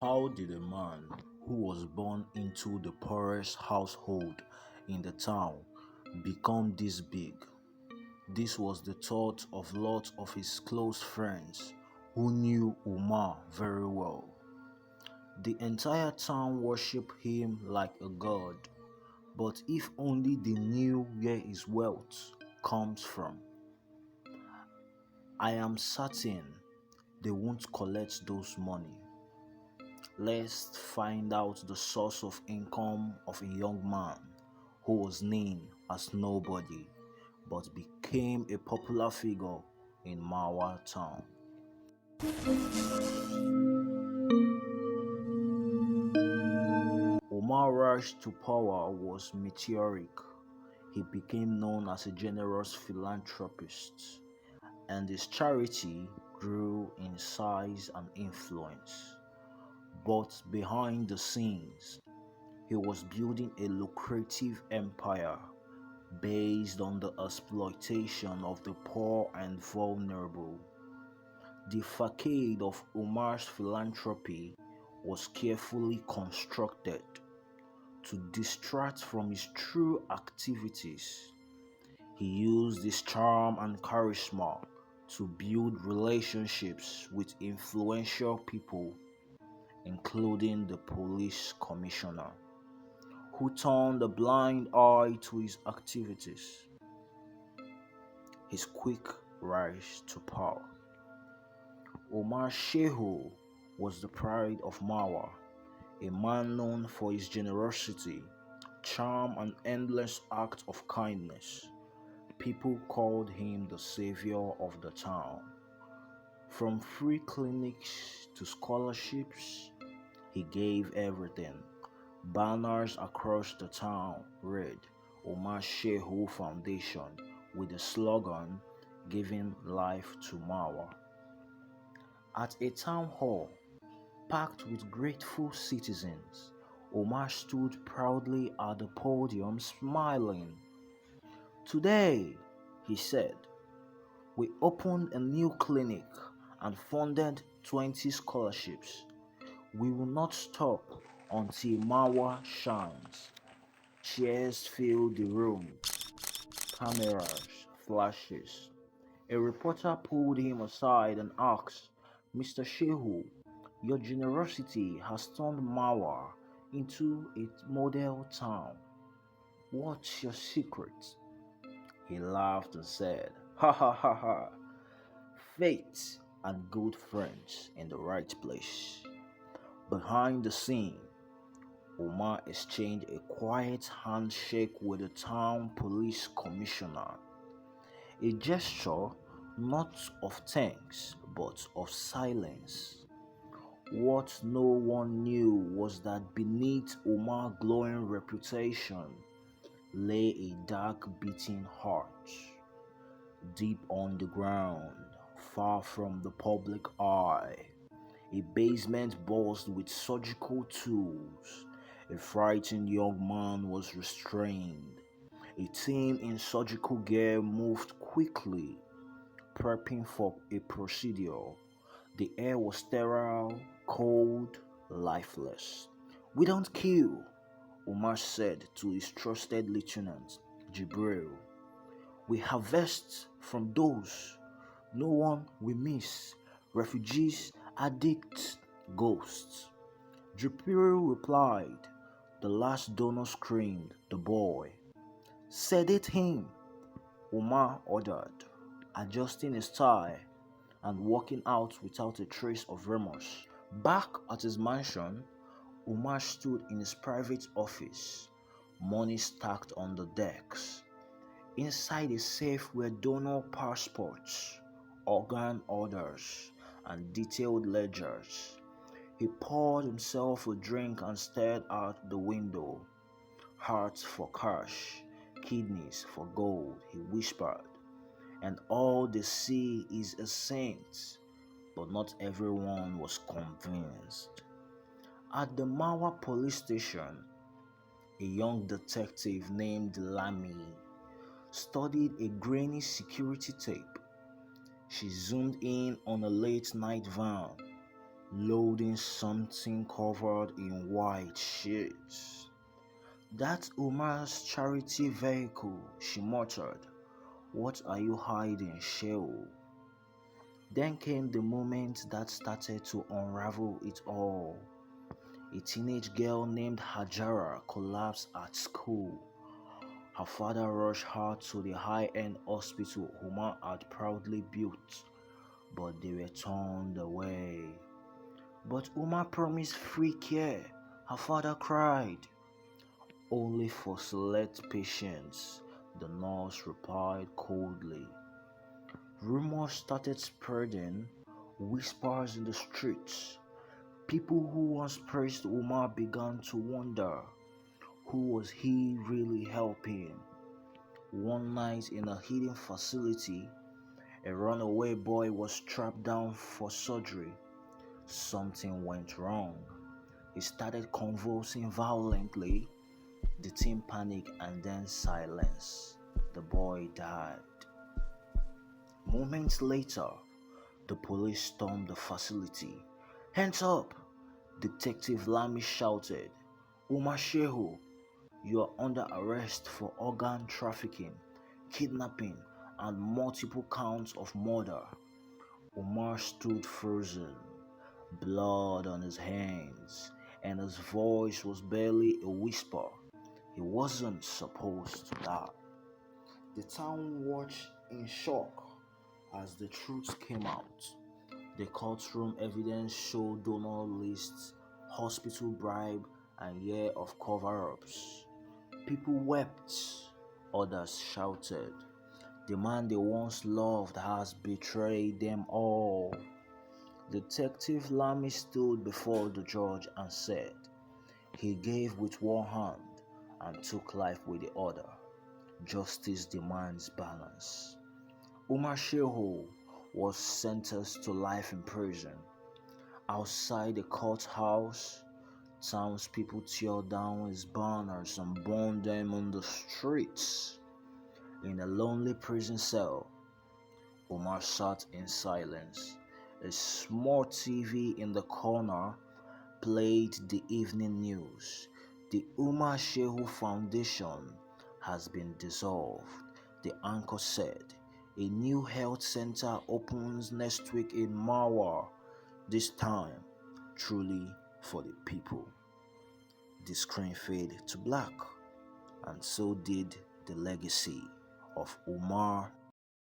How did a man who was born into the poorest household in the town become this big? This was the thought of lots of his close friends who knew Umar very well. The entire town worshipped him like a god, but if only they knew where his wealth comes from. I am certain they won't collect those money. Let's find out the source of income of a young man who was named as nobody but became a popular figure in Marwa town. Omar's rise to power was meteoric. He became known as a generous philanthropist, and his charity grew in size and influence. But behind the scenes, he was building a lucrative empire based on the exploitation of the poor and vulnerable. The facade of Umar's philanthropy was carefully constructed to distract from his true activities. He used his charm and charisma to build relationships with influential people, including the police commissioner, who turned a blind eye to his activities. His quick rise to power. Omar Shehu was the pride of Marwa, a man known for his generosity, charm, and endless acts of kindness. People called him the savior of the town. From free clinics to scholarships, he gave everything. Banners across the town read Omar Shehu Foundation with the slogan Giving Life to Marwa. At a town hall packed with grateful citizens, Omar stood proudly at the podium smiling. Today, he said, we opened a new clinic and funded 20 scholarships. We will not stop until Marwa shines. Cheers filled the room, cameras, flashes. A reporter pulled him aside and asked, Mr. Shehu, your generosity has turned Marwa into a model town. What's your secret? He laughed and said, ha ha ha ha, fate and good friends in the right place. Behind the scene, Omar exchanged a quiet handshake with the town police commissioner, a gesture not of thanks but of silence. What no one knew was that beneath Omar's glowing reputation lay a dark beating heart. Deep on the ground, far from the public eye, a basement buzzed with surgical tools. A frightened young man was restrained. A team in surgical gear moved quickly, prepping for a procedure. The air was sterile, cold, lifeless. We don't kill, Omar said to his trusted lieutenant, Jibril. We harvest from those no one we miss, refugees, addicts, ghosts. Jibril replied. The last donor screamed, the boy. Sedate him, Omar ordered, adjusting his tie and walking out without a trace of remorse. Back at his mansion, Omar stood in his private office, money stacked on the decks. Inside a safe were donor passports, organ orders, and detailed ledgers. He poured himself a drink and stared out the window. Hearts for cash, kidneys for gold, he whispered. And all they see is a saint. But not everyone was convinced. At the Mawa police station, a young detective named Lamy studied a grainy security tape. She zoomed in on a late night van. loading something covered in white sheets. "That's Umar's charity vehicle," she muttered. "What are you hiding, Shehu?" Then came the moment that started to unravel it all. A teenage girl named Hajara collapsed at school. Her father rushed her to the high-end hospital Umar had proudly built, but they were turned away. "But Umar promised free care," her father cried. "Only for select patients," the nurse replied coldly. Rumors started spreading, whispers in the streets. People who once praised Umar began to wonder, who was he really helping? One night in a hidden facility, a runaway boy was strapped down for surgery. Something went wrong. He started convulsing violently. The team panicked and then silence. The boy died. Moments later, the police stormed the facility. "Hands up!" Detective Lamy shouted. "Umar Shehu, you are under arrest for organ trafficking, kidnapping, and multiple counts of murder." Umar stood frozen, blood on his hands, and his voice was barely a whisper. He wasn't supposed to die. The town watched in shock as the truth came out. The courtroom evidence showed donor lists, hospital bribe, and year of cover-ups. People wept, others shouted. The man they once loved has betrayed them all. Detective Lamy stood before the judge and said, "He gave with one hand and took life with the other. Justice demands balance." Umar Shehu was sentenced to life in prison. Outside the courthouse, townspeople tore down his banners and burned them on the streets. In a lonely prison cell, Umar sat in silence. A small TV in the corner played the evening news. The Umar Shehu Foundation has been dissolved, the anchor said. A new health center opens next week in Marwa, this time truly for the people. The screen faded to black, and so did the legacy of Umar